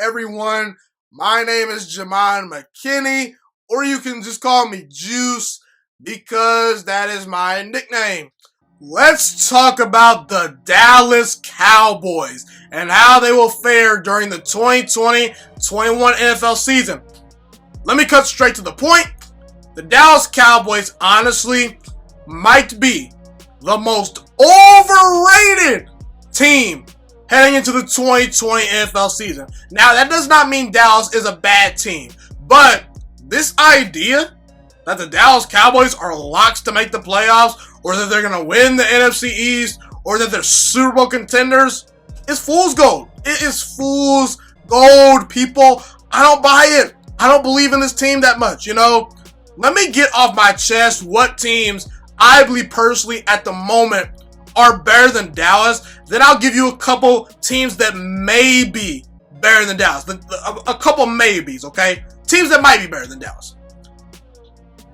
everyone? My name is Jamon McKinney, or you can just call me Juice because that is my nickname. Let's talk about the Dallas Cowboys and how they will fare during the 2020-21 NFL season. Let me cut straight to the point. The Dallas Cowboys honestly might be the most overrated team heading into the 2020 NFL season. Now, that does not mean Dallas is a bad team, but this idea that the Dallas Cowboys are locks to make the playoffs, or that they're going to win the NFC East, or that they're Super Bowl contenders is fool's gold. It is fool's gold, people. I don't buy it. I don't believe in this team that much, Let me get off my chest what teams I believe personally at the moment are better than Dallas. Then I'll give you a couple teams that may be better than Dallas. A couple maybes, okay? Teams that might be better than Dallas.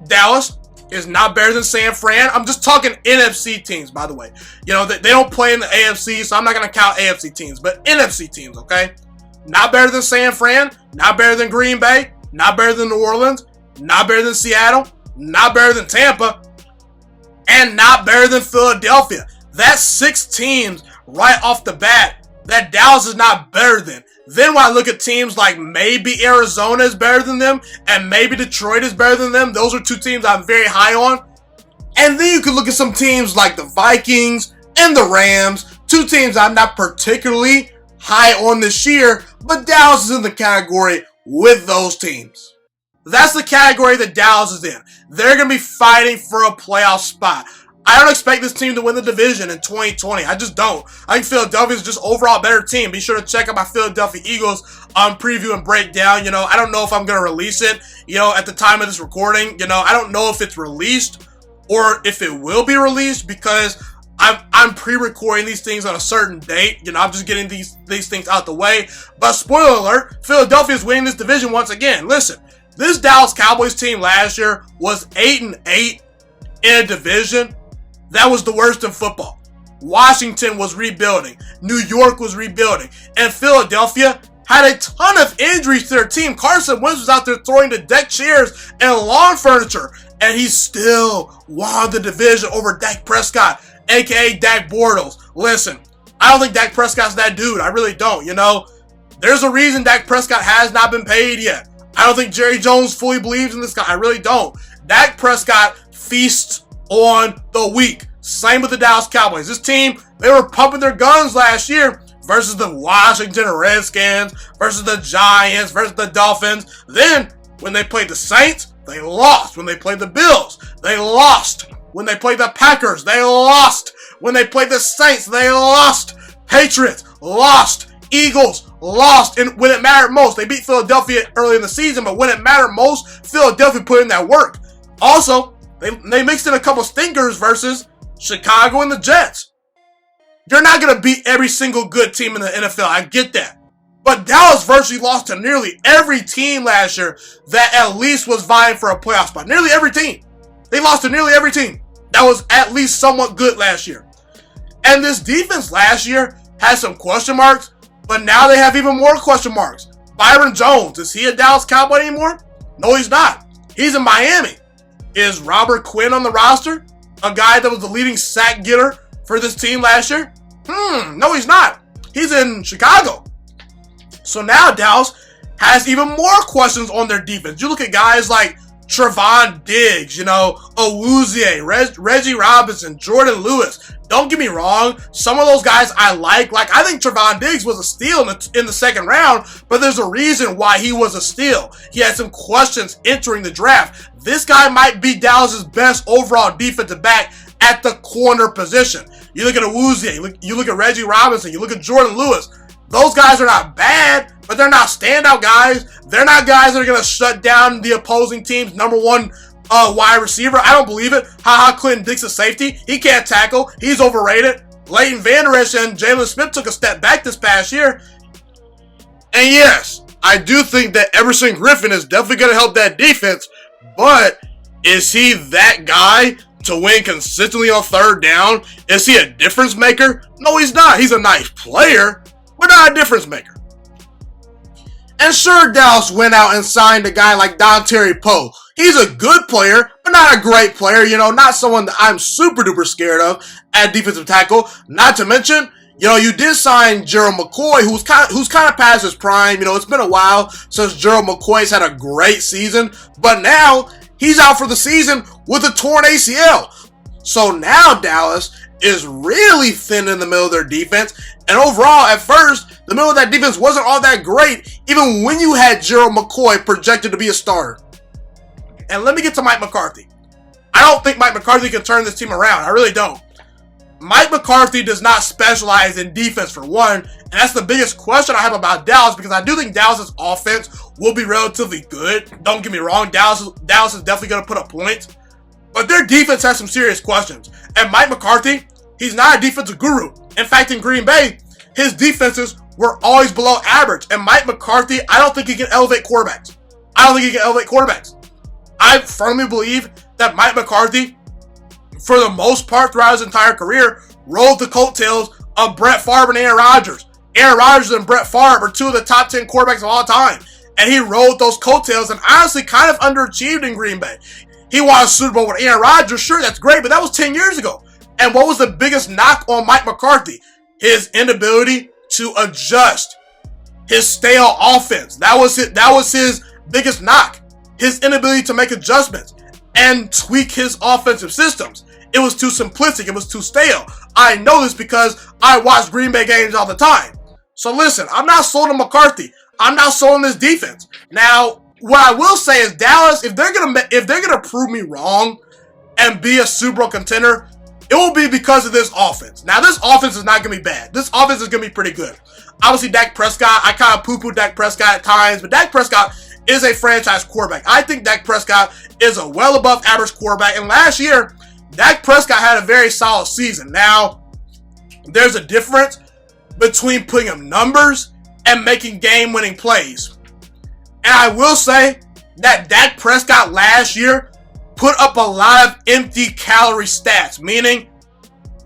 Dallas is not better than San Fran. I'm just talking NFC teams, by the way. They don't play in the AFC, so I'm not going to count AFC teams, but NFC teams, okay? Not better than San Fran, not better than Green Bay, not better than New Orleans, not better than Seattle, not better than Tampa, and not better than Philadelphia. That's 6 teams right off the bat that Dallas is not better than. Then when I look at teams like maybe Arizona is better than them and maybe Detroit is better than them, those are 2 teams I'm very high on. And then you can look at some teams like the Vikings and the Rams, 2 teams I'm not particularly high on this year, but Dallas is in the category with those teams. That's the category that Dallas is in. They're going to be fighting for a playoff spot. I don't expect this team to win the division in 2020. I just don't. I think Philadelphia is just overall a better team. Be sure to check out my Philadelphia Eagles preview and breakdown. I don't know if I'm going to release it, at the time of this recording. I don't know if it's released or if it will be released because I'm pre-recording these things on a certain date. I'm just getting these things out the way. But spoiler alert, Philadelphia is winning this division once again. Listen, this Dallas Cowboys team last year was 8-8 in a division that was the worst in football. Washington was rebuilding. New York was rebuilding. And Philadelphia had a ton of injuries to their team. Carson Wentz was out there throwing the deck chairs and lawn furniture. And he still won the division over Dak Prescott, a.k.a. Dak Bortles. Listen, I don't think Dak Prescott's that dude. I really don't, There's a reason Dak Prescott has not been paid yet. I don't think Jerry Jones fully believes in this guy. I really don't. Dak Prescott feasts on the weak. Same with the Dallas Cowboys. This team, they were pumping their guns last year versus the Washington Redskins, versus the Giants, versus the Dolphins. Then, when they played the Saints, they lost. When they played the Bills, they lost. When they played the Packers, they lost. When they played the Saints, they lost. Patriots, lost. Eagles, lost. And when it mattered most, they beat Philadelphia early in the season, but when it mattered most, Philadelphia put in that work. Also, they mixed in a couple stinkers versus Chicago and the Jets. You're not going to beat every single good team in the NFL. I get that. But Dallas virtually lost to nearly every team last year that at least was vying for a playoff spot. Nearly every team. They lost to nearly every team that was at least somewhat good last year. And this defense last year had some question marks, but now they have even more question marks. Byron Jones, is he a Dallas Cowboy anymore? No, he's not. He's in Miami. Is Robert Quinn on the roster? A guy that was the leading sack getter for this team last year? No, he's not. He's in Chicago. So now Dallas has even more questions on their defense. You look at guys like Trevon Diggs, Awuzie, Reggie Robinson, Jordan Lewis. Don't get me wrong, some of those guys I like. I think Trevon Diggs was a steal in the second round, but there's a reason why he was a steal. He had some questions entering the draft. This guy might be Dallas's best overall defensive back at the corner position. You look at Awuzie, you look at Reggie Robinson, you look at Jordan Lewis. Those guys are not bad, but they're not standout guys. They're not guys that are going to shut down the opposing team's number one wide receiver. I don't believe it. Clinton Dix is safety. He can't tackle. He's overrated. Leighton Vander Esch and Jalen Smith took a step back this past year. And yes, I do think that Everson Griffin is definitely going to help that defense, but is he that guy to win consistently on third down? Is he a difference maker? No, he's not. He's a nice player, but not a difference maker. And sure, Dallas went out and signed a guy like Dontari Poe. He's a good player, but not a great player. Not someone that I'm super duper scared of at defensive tackle. Not to mention, you did sign Gerald McCoy, who's kind of past his prime. It's been a while since Gerald McCoy's had a great season, but now he's out for the season with a torn ACL. So now Dallas is really thin in the middle of their defense. And overall, at first, the middle of that defense wasn't all that great, even when you had Gerald McCoy projected to be a starter. And let me get to Mike McCarthy. I don't think Mike McCarthy can turn this team around. I really don't. Mike McCarthy does not specialize in defense, for one, and that's the biggest question I have about Dallas, because I do think Dallas' offense will be relatively good. Don't get me wrong, Dallas is definitely going to put up points, but their defense has some serious questions. And Mike McCarthy, he's not a defensive guru. In fact, in Green Bay, his defenses were always below average. And Mike McCarthy, I don't think he can elevate quarterbacks. I firmly believe that Mike McCarthy, for the most part throughout his entire career, rode the coattails of Brett Favre and Aaron Rodgers. Aaron Rodgers and Brett Favre are two of the top 10 quarterbacks of all time. And he rode those coattails and honestly kind of underachieved in Green Bay. He won a Super Bowl with Aaron Rodgers. Sure, that's great, but that was 10 years ago. And what was the biggest knock on Mike McCarthy? His inability to adjust. His stale offense. That was his biggest knock. His inability to make adjustments and tweak his offensive systems. It was too simplistic. It was too stale. I know this because I watch Green Bay games all the time. So listen, I'm not sold on McCarthy. I'm not sold on this defense. Now, what I will say is Dallas, if they're gonna prove me wrong and be a Super Bowl contender, it will be because of this offense. Now, this offense is not going to be bad. This offense is going to be pretty good. Obviously, Dak Prescott, I kind of poo-poo Dak Prescott at times, but Dak Prescott is a franchise quarterback. I think Dak Prescott is a well above average quarterback. And last year, Dak Prescott had a very solid season. Now, there's a difference between putting up numbers and making game-winning plays. And I will say that Dak Prescott last year put up a lot of empty calorie stats, meaning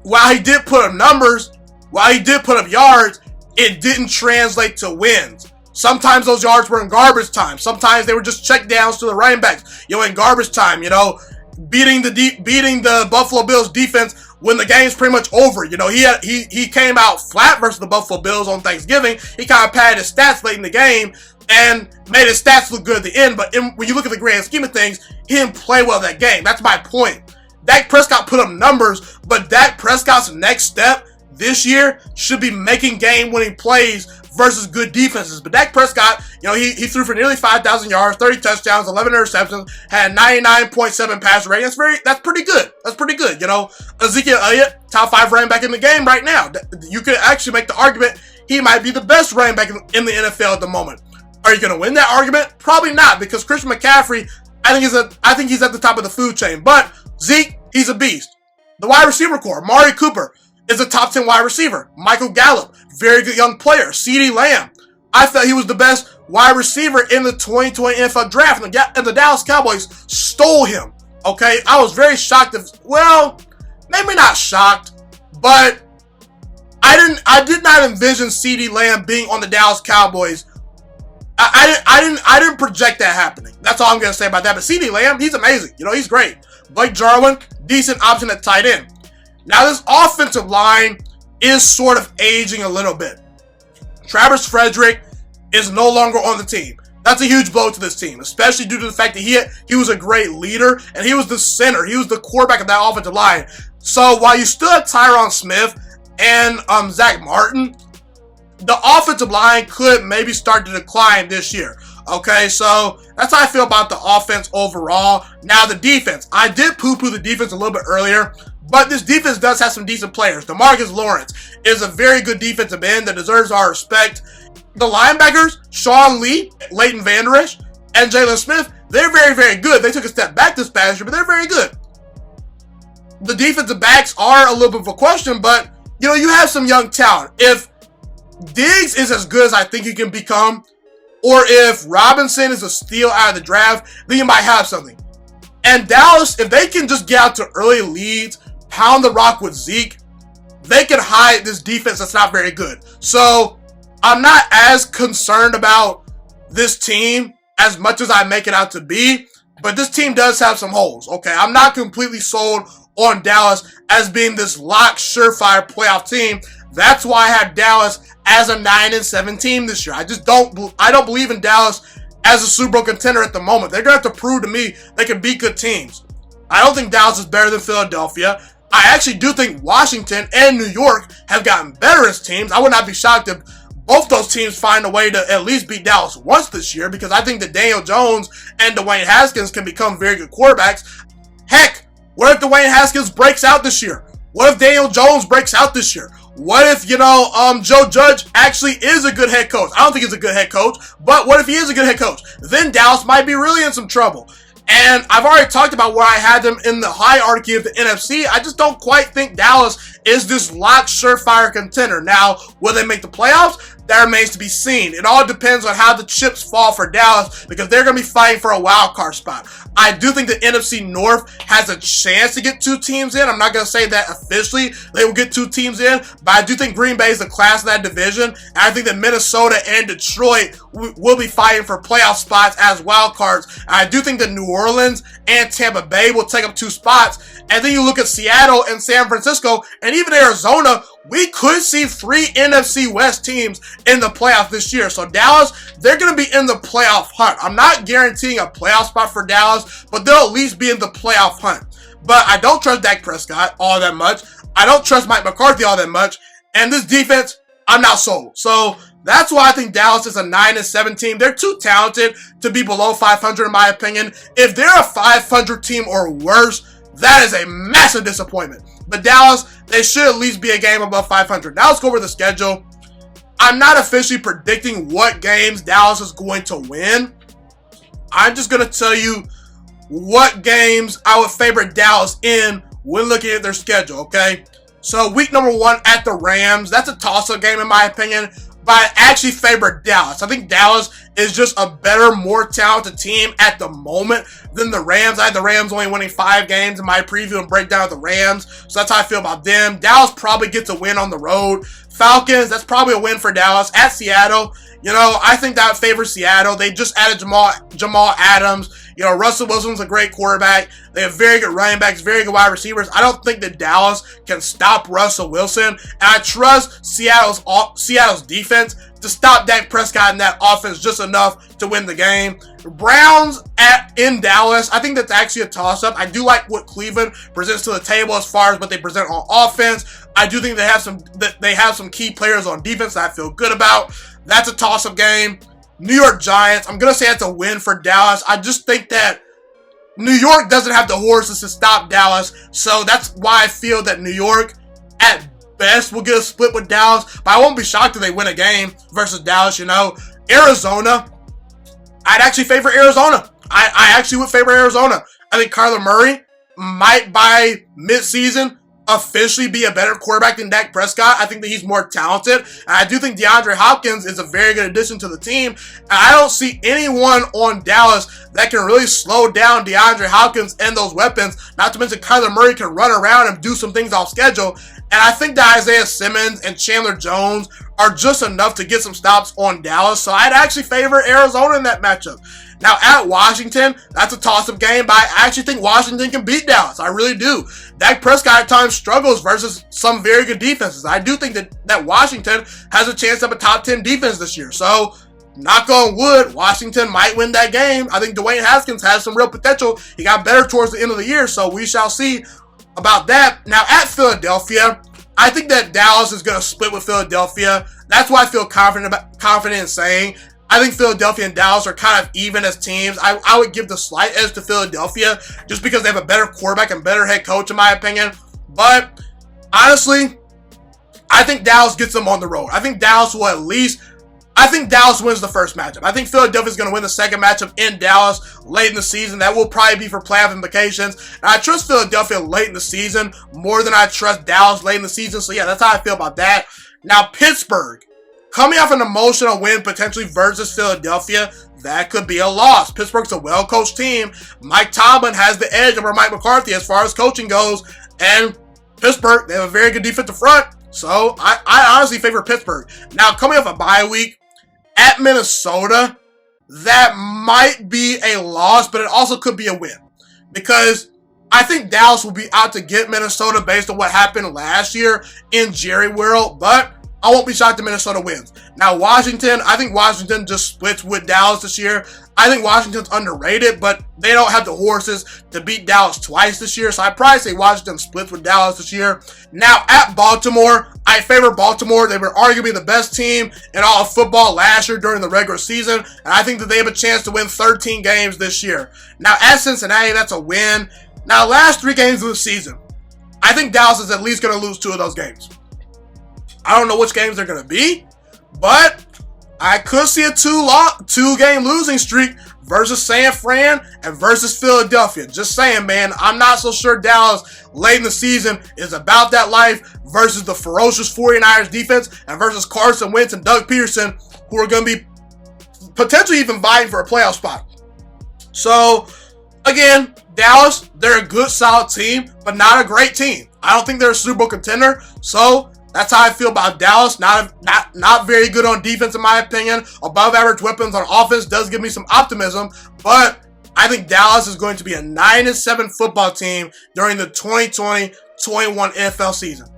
while he did put up numbers, while he did put up yards, it didn't translate to wins. Sometimes those yards were in garbage time. Sometimes they were just check downs to the running backs. In garbage time, beating the Buffalo Bills defense when the game's pretty much over. He came out flat versus the Buffalo Bills on Thanksgiving. He kind of padded his stats late in the game and made his stats look good at the end. But when you look at the grand scheme of things, he didn't play well that game. That's my point. Dak Prescott put up numbers, but Dak Prescott's next step this year should be making game-winning plays versus good defenses. But Dak Prescott, he threw for nearly 5,000 yards, 30 touchdowns, 11 interceptions, had 99.7 passer rating. That's pretty good. Ezekiel Elliott, top 5 running back in the game right now. You could actually make the argument he might be the best running back in the NFL at the moment. Are you going to win that argument? Probably not, because Christian McCaffrey, I think he's at the top of the food chain. But Zeke, he's a beast. The wide receiver core, Amari Cooper is a top 10 wide receiver. Michael Gallup, very good young player. CeeDee Lamb, I felt he was the best wide receiver in the 2020 NFL draft, and the Dallas Cowboys stole him. Okay, I was very shocked. Maybe not shocked, but I did not envision CeeDee Lamb being on the Dallas Cowboys. I didn't project that happening. That's all I'm going to say about that. But CeeDee Lamb, he's amazing. He's great. Blake Jarwin, decent option at tight end. Now, this offensive line is sort of aging a little bit. Travis Frederick is no longer on the team. That's a huge blow to this team, especially due to the fact that he was a great leader, and he was the center. He was the quarterback of that offensive line. So while you still have Tyron Smith and Zach Martin, the offensive line could maybe start to decline this year. Okay, so that's how I feel about the offense overall. Now, the defense. I did poo-poo the defense a little bit earlier, but this defense does have some decent players. DeMarcus Lawrence is a very good defensive end that deserves our respect. The linebackers, Sean Lee, Leighton Vander Esch, and Jalen Smith, they're very, very good. They took a step back this past year, but they're very good. The defensive backs are a little bit of a question, but, you have some young talent. If Diggs is as good as I think he can become, or if Robinson is a steal out of the draft, then you might have something. And Dallas, if they can just get out to early leads, pound the rock with Zeke, they can hide this defense that's not very good. So I'm not as concerned about this team as much as I make it out to be, but this team does have some holes. Okay, I'm not completely sold on Dallas as being this lock, surefire playoff team. That's why I have Dallas as a 9-7 team this year. I don't believe in Dallas as a Super Bowl contender at the moment. They're going to have to prove to me they can beat good teams. I don't think Dallas is better than Philadelphia. I actually do think Washington and New York have gotten better as teams. I would not be shocked if both those teams find a way to at least beat Dallas once this year, because I think that Daniel Jones and Dwayne Haskins can become very good quarterbacks. Heck, what if Dwayne Haskins breaks out this year? What if Daniel Jones breaks out this year? What if, Joe Judge actually is a good head coach? I don't think he's a good head coach, but what if he is a good head coach? Then Dallas might be really in some trouble. And I've already talked about where I had them in the hierarchy of the NFC. I just don't quite think Dallas is this lock, surefire contender. Now, will they make the playoffs? That remains to be seen. It all depends on how the chips fall for Dallas, because they're going to be fighting for a wild card spot. I do think the NFC North has a chance to get 2 teams in. I'm not going to say that officially they will get 2 teams in, but I do think Green Bay is the class of that division. And I think that Minnesota and Detroit will be fighting for playoff spots as wild cards. And I do think that New Orleans and Tampa Bay will take up 2 spots. And then you look at Seattle and San Francisco and even Arizona. We could see 3 NFC West teams in the playoff this year. So Dallas, they're going to be in the playoff hunt. I'm not guaranteeing a playoff spot for Dallas, but they'll at least be in the playoff hunt. But I don't trust Dak Prescott all that much. I don't trust Mike McCarthy all that much. And this defense, I'm not sold. So that's why I think Dallas is a 9-7 team. They're too talented to be below 500 in my opinion. If they're a 500 team or worse, that is a massive disappointment. But Dallas, they should at least be a game above 500. Now let's go over the schedule. I'm not officially predicting what games Dallas is going to win. I'm just going to tell you what games I would favor Dallas in when looking at their schedule, okay? So week number 1 at the Rams. That's a toss-up game in my opinion, but I actually favor Dallas. I think Dallas is just a better, more talented team at the moment than the Rams. I had the Rams only winning 5 games in my preview and breakdown of the Rams, so that's how I feel about them. Dallas probably gets a win on the road. Falcons, that's probably a win for Dallas. At Seattle, I think that favors Seattle. They just added Jamal Adams. Russell Wilson's a great quarterback. They have very good running backs, very good wide receivers. I don't think that Dallas can stop Russell Wilson. And I trust Seattle's defense to stop Dak Prescott in that offense just enough to win the game. Browns in Dallas, I think that's actually a toss-up. I do like what Cleveland presents to the table as far as what they present on offense. I do think they have some key players on defense that I feel good about. That's a toss-up game. New York Giants, I'm going to say that's a win for Dallas. I just think that New York doesn't have the horses to stop Dallas, so that's why I feel that New York, at best, will get a split with Dallas, but I won't be shocked if they win a game versus Dallas, Arizona, I'd actually favor Arizona. I actually would favor Arizona. I think Kyler Murray might, by mid-season, officially be a better quarterback than Dak Prescott. I think that he's more talented. And I do think DeAndre Hopkins is a very good addition to the team. And I don't see anyone on Dallas that can really slow down DeAndre Hopkins and those weapons. Not to mention Kyler Murray can run around and do some things off schedule. And I think that Isaiah Simmons and Chandler Jones are just enough to get some stops on Dallas. So I'd actually favor Arizona in that matchup. Now, at Washington, that's a toss-up game, but I actually think Washington can beat Dallas. I really do. Dak Prescott at times struggles versus some very good defenses. I do think that Washington has a chance to have a top 10 defense this year. So, knock on wood, Washington might win that game. I think Dwayne Haskins has some real potential. He got better towards the end of the year, so we shall see about that. Now, at Philadelphia, I think that Dallas is going to split with Philadelphia. That's why I feel confident in saying I think Philadelphia and Dallas are kind of even as teams. I would give the slight edge to Philadelphia just because they have a better quarterback and better head coach, in my opinion. But honestly, I think Dallas gets them on the road. I think Dallas wins the first matchup. I think Philadelphia is going to win the second matchup in Dallas late in the season. That will probably be for playoff implications. And I trust Philadelphia late in the season more than I trust Dallas late in the season. So yeah, that's how I feel about that. Now, Pittsburgh, coming off an emotional win potentially versus Philadelphia, that could be a loss. Pittsburgh's a well-coached team. Mike Tomlin has the edge over Mike McCarthy as far as coaching goes. And Pittsburgh, they have a very good defensive front. So I honestly favor Pittsburgh. Now, coming off a bye week, at Minnesota, that might be a loss, but it also could be a win. Because I think Dallas will be out to get Minnesota based on what happened last year in Jerry World, but I won't be shocked if Minnesota wins. Now, Washington, I think Washington just splits with Dallas this year. I think Washington's underrated, but they don't have the horses to beat Dallas twice this year, so I'd probably say Washington splits with Dallas this year. Now, at Baltimore, I favor Baltimore. They were arguably the best team in all of football last year during the regular season, and I think that they have a chance to win 13 games this year. Now, at Cincinnati, that's a win. Now, last 3 games of the season, I think Dallas is at least going to lose 2 of those games. I don't know which games they're going to be, but I could see a 2-game losing streak versus San Fran and versus Philadelphia. Just saying, man. I'm not so sure Dallas late in the season is about that life versus the ferocious 49ers defense and versus Carson Wentz and Doug Peterson, who are going to be potentially even vying for a playoff spot. So, again, Dallas, they're a good, solid team, but not a great team. I don't think they're a Super Bowl contender, so that's how I feel about Dallas. Not very good on defense, in my opinion. Above average weapons on offense does give me some optimism, but I think Dallas is going to be a 9-7 football team during the 2020-21 NFL season.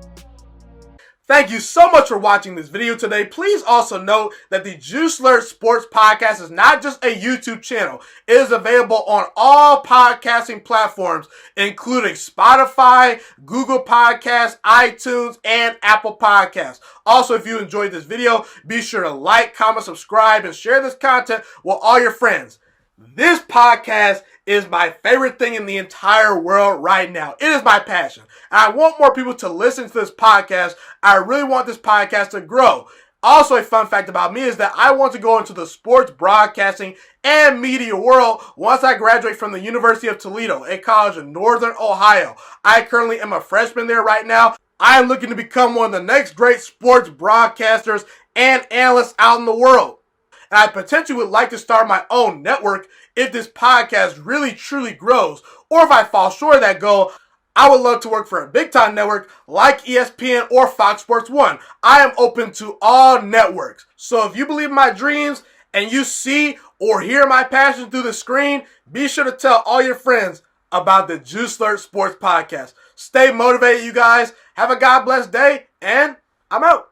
Thank you so much for watching this video today. Please also note that the Juiciest Sports Podcast is not just a YouTube channel. It is available on all podcasting platforms, including Spotify, Google Podcasts, iTunes, and Apple Podcasts. Also, if you enjoyed this video, be sure to like, comment, subscribe, and share this content with all your friends. This podcast is my favorite thing in the entire world right now. It is my passion. And I want more people to listen to this podcast. I really want this podcast to grow. Also, a fun fact about me is that I want to go into the sports broadcasting and media world once I graduate from the University of Toledo, a college in Northern Ohio. I currently am a freshman there right now. I am looking to become one of the next great sports broadcasters and analysts out in the world. And I potentially would like to start my own network if this podcast really truly grows. Or if I fall short of that goal, I would love to work for a big time network like ESPN or Fox Sports 1. I am open to all networks. So if you believe in my dreams and you see or hear my passion through the screen, be sure to tell all your friends about the Juiciest Sports Podcast. Stay motivated, you guys. Have a God bless day, and I'm out.